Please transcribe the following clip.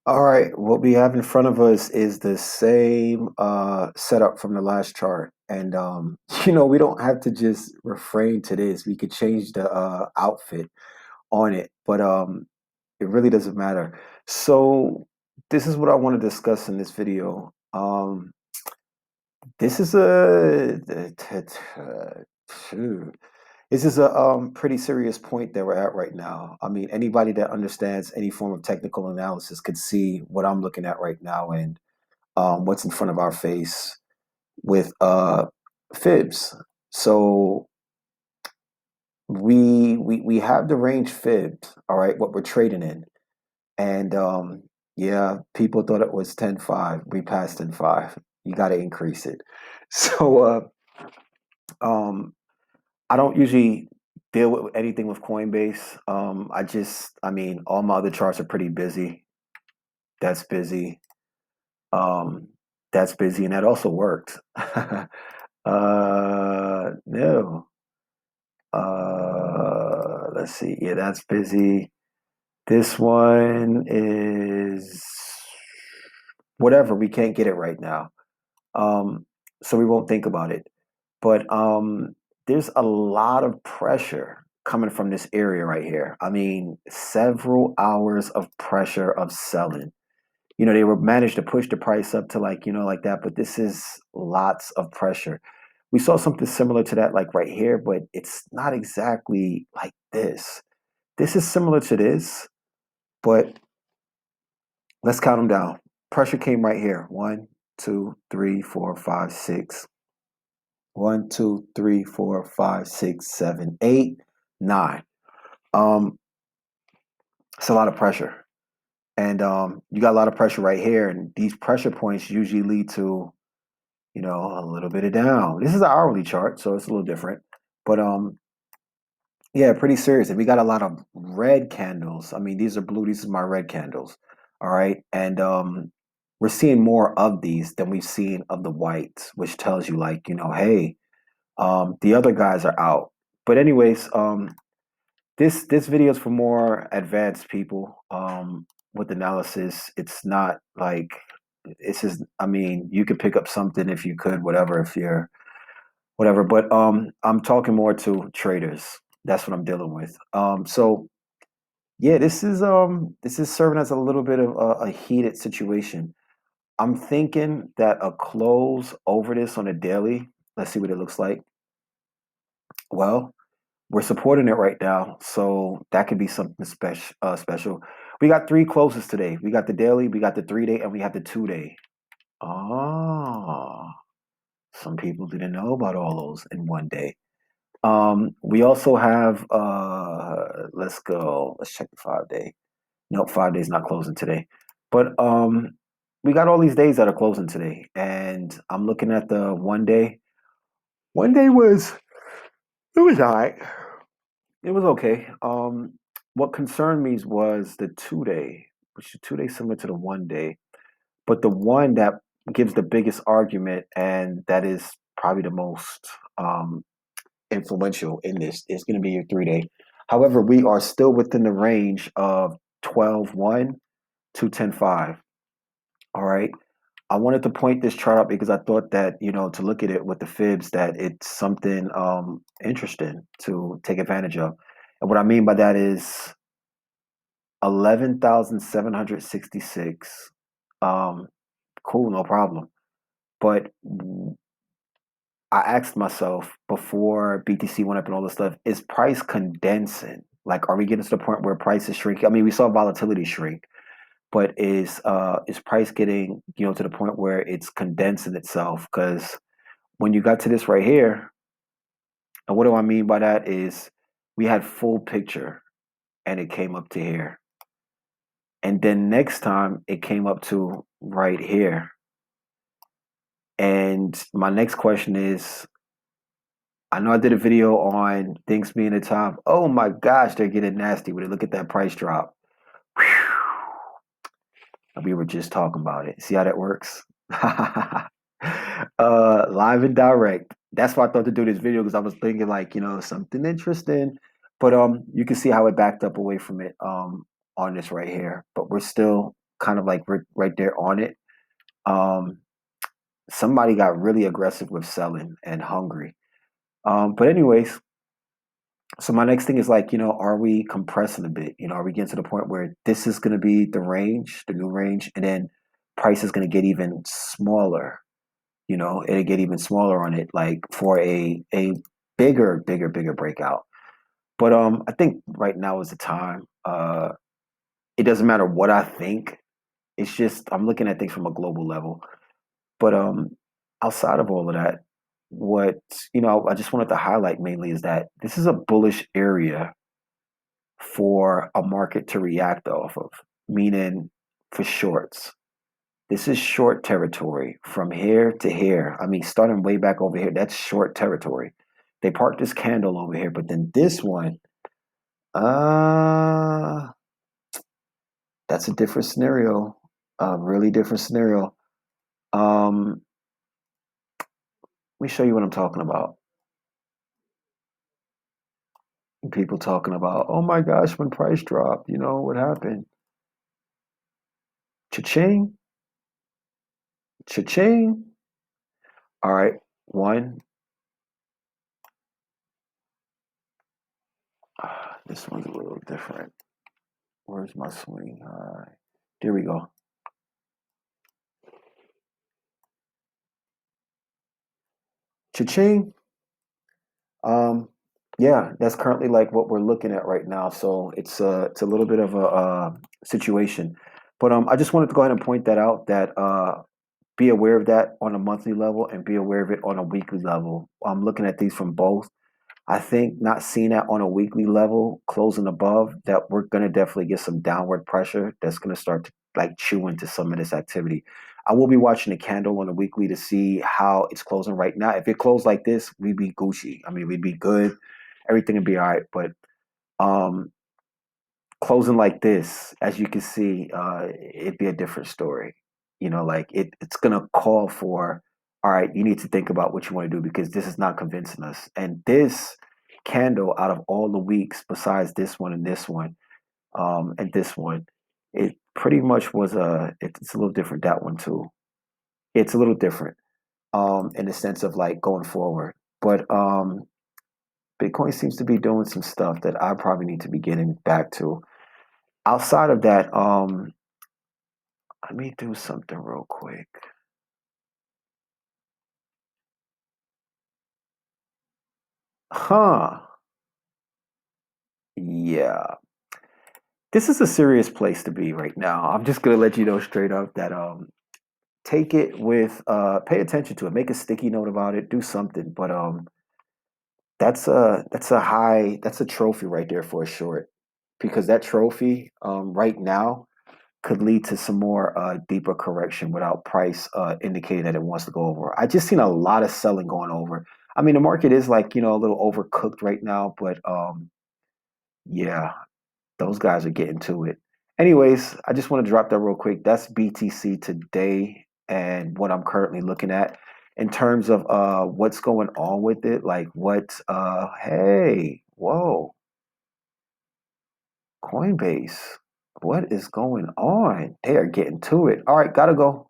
All right, what we have in front of us is the same setup from the last chart. And we don't have to just refrain to this. We could change the outfit on it, but it really doesn't matter. So this is what I want to discuss in this video. This is a phew. This is a pretty serious point that we're at right now. I mean, anybody that understands any form of technical analysis could see what I'm looking at right now and what's in front of our face with fibs. So we have the range fibbed, all right, what we're trading in. And yeah, people thought it was 10.5. We passed 10.5. You got to increase it. So um I don't usually deal with anything with Coinbase. I mean, all my other charts are pretty busy. That's busy. Um, that's busy, and that also worked. No. Let's see. Yeah, that's busy. This one is whatever. We can't get it right now. Um, so we won't think about it. But there's a lot of pressure coming from this area right here. I mean, several hours of pressure of selling. They were managed to push the price up to like that, but this is lots of pressure. We saw something similar to that like right here, but it's not exactly like this. This is similar to this, but let's count them down. Pressure came right here. One, two, three, four, five, six. One, two, three, four, five, six, seven, eight, nine. Um, it's a lot of pressure. And you got a lot of pressure right here. And these pressure points usually lead to, a little bit of down. This is an hourly chart, so it's a little different. But yeah, pretty serious. And we got a lot of red candles. I mean, these are blue, these are my red candles. All right. And we're seeing more of these than we've seen of the whites, which tells you like, hey, the other guys are out. But anyways, this video is for more advanced people with analysis. It's not like it's just. I mean, you could pick up something if you could, whatever, if you're whatever. But I'm talking more to traders. That's what I'm dealing with. So yeah, this is serving as a little bit of a heated situation. I'm thinking that a close over this on a daily. Let's see what it looks like. Well, we're supporting it right now, so that could be something special. Special. We got three closes today. We got the daily, we got the 3 day, and we have the 2 day. Ah, some people didn't know about all those in one day. We also have. Let's go. Let's check the 5 day. Nope, 5 days not closing today. But we got all these days that are closing today, and I'm looking at the 1 day. 1 day was it was all right. It was okay. What concerned me was the 2 day, which the 2 day similar to the 1 day, but the one that gives the biggest argument and that is probably the most influential in this is going to be your 3 day. However, we are still within the range of 12.1 to 10.5. All right. I wanted to point this chart out because I thought that, to look at it with the fibs, that it's something interesting to take advantage of. And what I mean by that is 11,766. Um, cool, no problem. But I asked myself before BTC went up and all this stuff, is price condensing? Like, are we getting to the point where price is shrinking? I mean, we saw volatility shrink, but is price getting, to the point where it's condensing itself? Because when you got to this right here, and what do I mean by that is we had full picture and it came up to here. And then next time it came up to right here. And my next question is, I know I did a video on things being the top. Oh my gosh, they're getting nasty with it. Look at that price drop. Whew. We were just talking about it. See how that works? Live and direct. That's why I thought to do this video because I was thinking like, something interesting. But you can see how it backed up away from it on this right here. But we're still kind of like right there on it. Um, Somebody got really aggressive with selling and hungry. But anyways, so my next thing is like, are we compressing a bit? Are we getting to the point where this is going to be the range, the new range, and then price is going to get even smaller? It'll get even smaller on it, like for a bigger breakout. But I think right now is the time. It doesn't matter what I think. It's just I'm looking at things from a global level. But outside of all of that, what I just wanted to highlight mainly is that this is a bullish area for a market to react off of, meaning for shorts. This is short territory from here to here. I mean, starting way back over here, that's short territory. They parked this candle over here, but then this one, uh, that's a different scenario, a really different scenario. Let me show you what I'm talking about. People talking about, oh my gosh, when price dropped, what happened? Cha-ching, cha-ching. All right, one. This one's a little different. Where's my swing high? There we go. Cha-ching. Um, yeah, that's currently like what we're looking at right now. So it's a little bit of a situation, but I just wanted to go ahead and point that out. That be aware of that on a monthly level and be aware of it on a weekly level. I'm looking at these from both. I think not seeing that on a weekly level, closing above, that we're going to definitely get some downward pressure that's going to start to like chew into some of this activity. I will be watching the candle on a weekly to see how it's closing right now. If it closed like this, we'd be Gucci. I mean, we'd be good. Everything would be all right. But um, closing like this, as you can see, it'd be a different story. Like it's going to call for, all right, you need to think about what you want to do because this is not convincing us. And this candle out of all the weeks besides this one and this one, it pretty much was it's a little different, that one too. It's a little different in the sense of like going forward. But Bitcoin seems to be doing some stuff that I probably need to be getting back to. Outside of that, let me do something real quick. Huh. Yeah. This is a serious place to be right now. I'm just gonna let you know straight up that take it with pay attention to it. Make a sticky note about it. Do something. But that's a trophy right there for a short. Because that trophy right now could lead to some more deeper correction without price indicating that it wants to go over. I just seen a lot of selling going over. I mean, the market is like, a little overcooked right now, but yeah, those guys are getting to it. Anyways, I just want to drop that real quick. That's BTC today and what I'm currently looking at in terms of what's going on with it. Like hey, whoa, Coinbase. What is going on? They are getting to it. All right, gotta go.